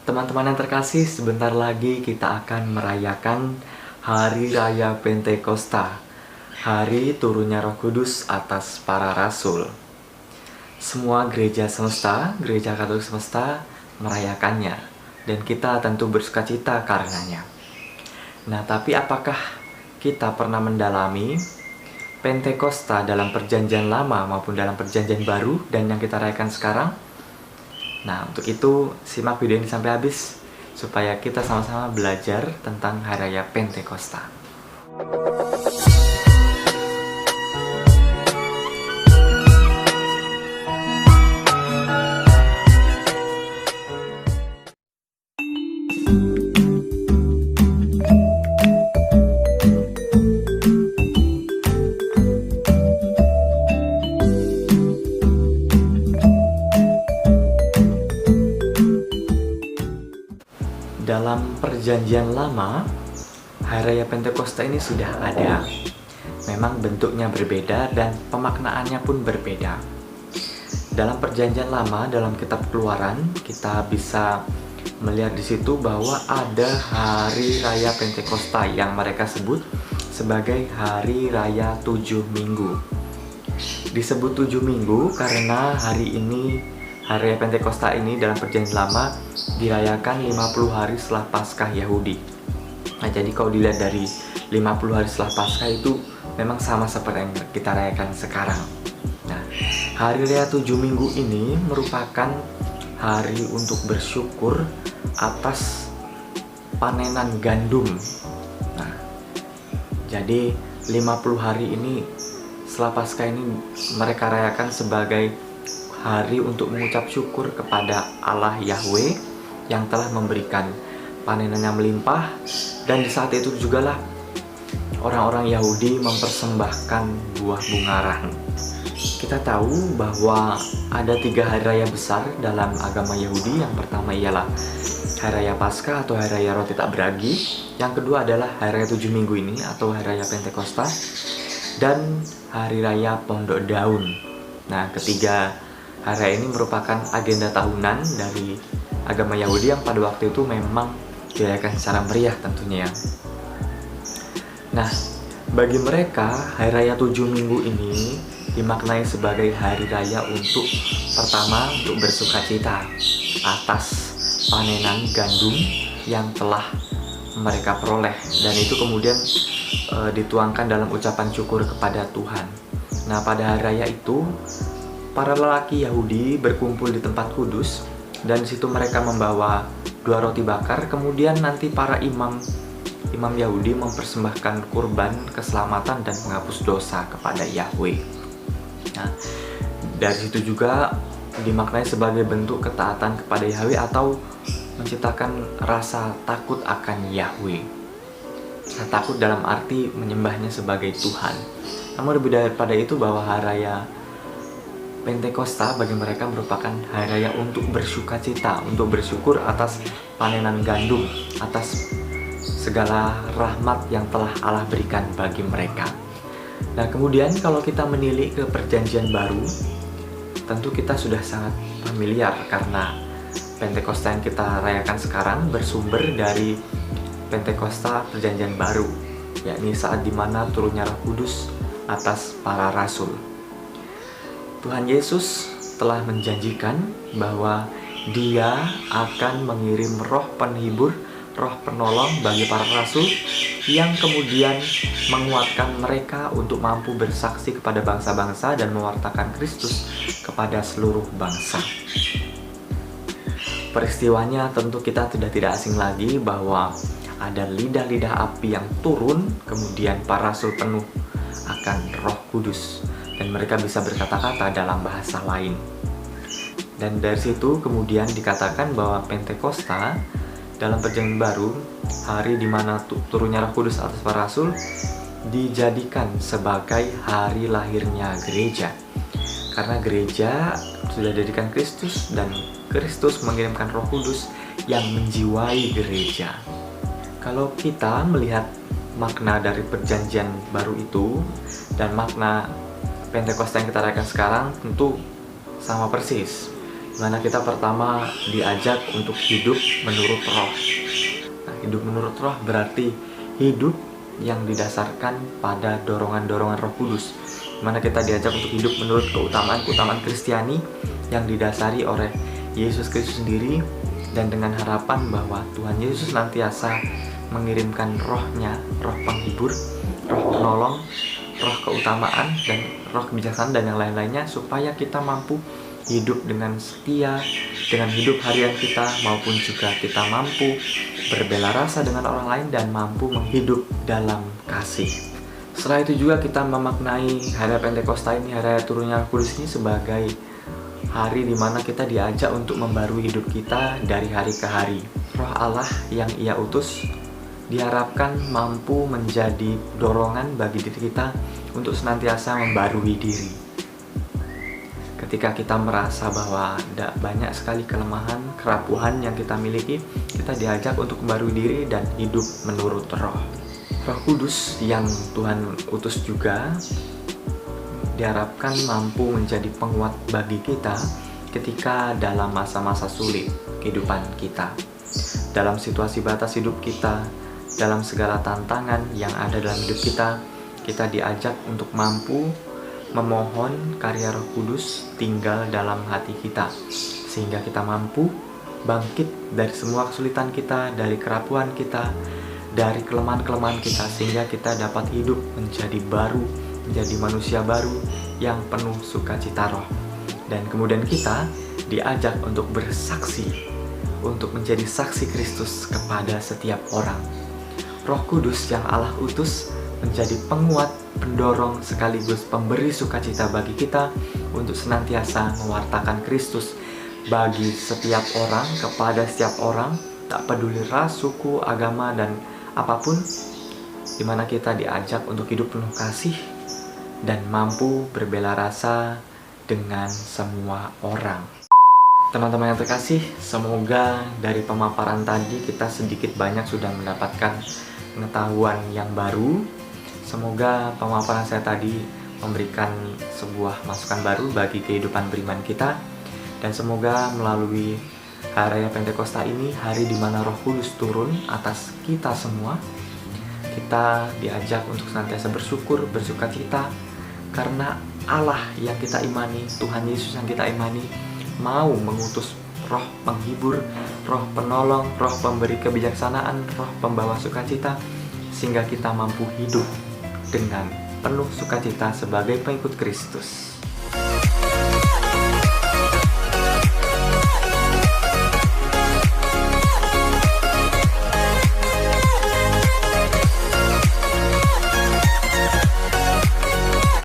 Teman-teman yang terkasih, sebentar lagi kita akan merayakan Hari Raya Pentakosta, hari turunnya Roh Kudus atas para rasul. Semua gereja semesta, gereja Katolik semesta merayakannya, dan kita tentu bersukacita karenanya. Nah, tapi apakah kita pernah mendalami Pentakosta dalam perjanjian lama maupun dalam perjanjian baru dan yang kita rayakan sekarang? Nah, untuk itu simak video ini sampai habis supaya kita sama-sama belajar tentang Hari Raya Pentakosta. Dalam perjanjian lama, Hari Raya Pentakosta ini sudah ada. Memang bentuknya berbeda dan pemaknaannya pun berbeda. Dalam perjanjian lama, dalam kitab Keluaran, kita bisa melihat di situ bahwa ada Hari Raya Pentakosta yang mereka sebut sebagai Hari Raya 7 Minggu. Disebut 7 minggu karena hari ini, Hari Raya Pentakosta ini dalam perjanjian lama dirayakan 50 hari setelah Paskah Yahudi. Nah, jadi kalau dilihat dari 50 hari setelah Paskah itu memang sama seperti yang kita rayakan sekarang. Nah, Hari Raya 7 Minggu ini merupakan hari untuk bersyukur atas panenan gandum. Nah, jadi 50 hari ini setelah Paskah ini mereka rayakan sebagai hari untuk mengucap syukur kepada Allah Yahweh yang telah memberikan panenan yang melimpah. Dan di saat itu jugalah orang-orang Yahudi mempersembahkan buah bungaran. Kita tahu bahwa ada 3 hari raya besar dalam agama Yahudi. Yang pertama ialah Hari Raya Paskah atau Hari Raya Roti Tak Beragi. Yang kedua adalah Hari Raya 7 Minggu ini atau Hari Raya Pentakosta. Dan Hari Raya Pondok Daun. Nah, ketiga hari raya ini merupakan agenda tahunan dari agama Yahudi yang pada waktu itu memang dirayakan secara meriah tentunya ya. Nah, bagi mereka Hari Raya 7 Minggu ini dimaknai sebagai hari raya untuk pertama untuk bersukacita atas panenan gandum yang telah mereka peroleh, dan itu kemudian dituangkan dalam ucapan syukur kepada Tuhan. Nah, pada hari raya itu para lelaki Yahudi berkumpul di tempat kudus, dan di situ mereka membawa 2 roti bakar. Kemudian nanti para imam Yahudi mempersembahkan kurban keselamatan dan menghapus dosa kepada Yahweh. Nah, dari situ juga dimaknai sebagai bentuk ketaatan kepada Yahweh atau menciptakan rasa takut akan Yahweh. Nah, takut dalam arti menyembahnya sebagai Tuhan. Namun lebih daripada itu, bahwa hari raya Pentakosta bagi mereka merupakan hari raya untuk bersukacita, untuk bersyukur atas panenan gandum, atas segala rahmat yang telah Allah berikan bagi mereka. Nah, kemudian kalau kita menilik ke perjanjian baru, tentu kita sudah sangat familiar karena Pentakosta yang kita rayakan sekarang bersumber dari Pentakosta perjanjian baru, yakni saat dimana turunnya Roh Kudus atas para rasul. Tuhan Yesus telah menjanjikan bahwa Dia akan mengirim roh penghibur, roh penolong bagi para rasul yang kemudian menguatkan mereka untuk mampu bersaksi kepada bangsa-bangsa dan mewartakan Kristus kepada seluruh bangsa. Peristiwanya tentu kita sudah tidak asing lagi bahwa ada lidah-lidah api yang turun, kemudian para rasul penuh akan Roh Kudus dan mereka bisa berkata-kata dalam bahasa lain. Dan dari situ kemudian dikatakan bahwa Pentakosta dalam perjanjian baru, hari di mana turunnya Roh Kudus atas para rasul, dijadikan sebagai hari lahirnya gereja. Karena gereja sudah didirikan Kristus dan Kristus mengirimkan Roh Kudus yang menjiwai gereja. Kalau kita melihat makna dari perjanjian baru itu dan makna Pentakosta yang kita rayakan sekarang tentu sama persis. Mana kita pertama diajak untuk hidup menurut roh. Nah, hidup menurut roh berarti hidup yang didasarkan pada dorongan-dorongan Roh Kudus. Mana kita diajak untuk hidup menurut keutamaan-keutamaan Kristiani yang didasari oleh Yesus Kristus sendiri, dan dengan harapan bahwa Tuhan Yesus senantiasa mengirimkan rohnya, roh penghibur, roh penolong, roh keutamaan, dan roh kebijaksanaan dan yang lain-lainnya, supaya kita mampu hidup dengan setia dengan hidup harian kita, maupun juga kita mampu berbela rasa dengan orang lain dan mampu menghidup dalam kasih. Setelah itu juga kita memaknai hari Pentakosta ini, hari turunnya Roh Kudus ini, sebagai hari di mana kita diajak untuk membarui hidup kita dari hari ke hari. Roh Allah yang Ia utus diharapkan mampu menjadi dorongan bagi diri kita untuk senantiasa membarui diri. Ketika kita merasa bahwa ada banyak sekali kelemahan, kerapuhan yang kita miliki, kita diajak untuk membarui diri dan hidup menurut roh. Roh Kudus yang Tuhan utus juga diharapkan mampu menjadi penguat bagi kita ketika dalam masa-masa sulit kehidupan kita. Dalam situasi batas hidup kita, dalam segala tantangan yang ada dalam hidup kita, kita diajak untuk mampu memohon karya Roh Kudus tinggal dalam hati kita, sehingga kita mampu bangkit dari semua kesulitan kita, dari kerapuhan kita, dari kelemahan-kelemahan kita, sehingga kita dapat hidup menjadi baru, menjadi manusia baru yang penuh sukacita roh. Dan kemudian kita diajak untuk bersaksi, untuk menjadi saksi Kristus kepada setiap orang. Roh Kudus yang Allah utus menjadi penguat, pendorong, sekaligus pemberi sukacita bagi kita untuk senantiasa mewartakan Kristus bagi setiap orang, kepada setiap orang, tak peduli ras, suku, agama, dan apapun, di mana kita diajak untuk hidup penuh kasih dan mampu berbela rasa dengan semua orang. Teman-teman yang terkasih, semoga dari pemaparan tadi kita sedikit banyak sudah mendapatkan pengetahuan yang baru. Semoga pemaparan saya tadi memberikan sebuah masukan baru bagi kehidupan beriman kita, dan semoga melalui hari raya Pentakosta ini, hari di mana Roh Kudus turun atas kita semua, kita diajak untuk senantiasa bersyukur, bersukacita, karena Allah yang kita imani, Tuhan Yesus yang kita imani, mau mengutus roh penghibur, roh penolong, roh pemberi kebijaksanaan, roh pembawa sukacita, sehingga kita mampu hidup dengan penuh sukacita sebagai pengikut Kristus.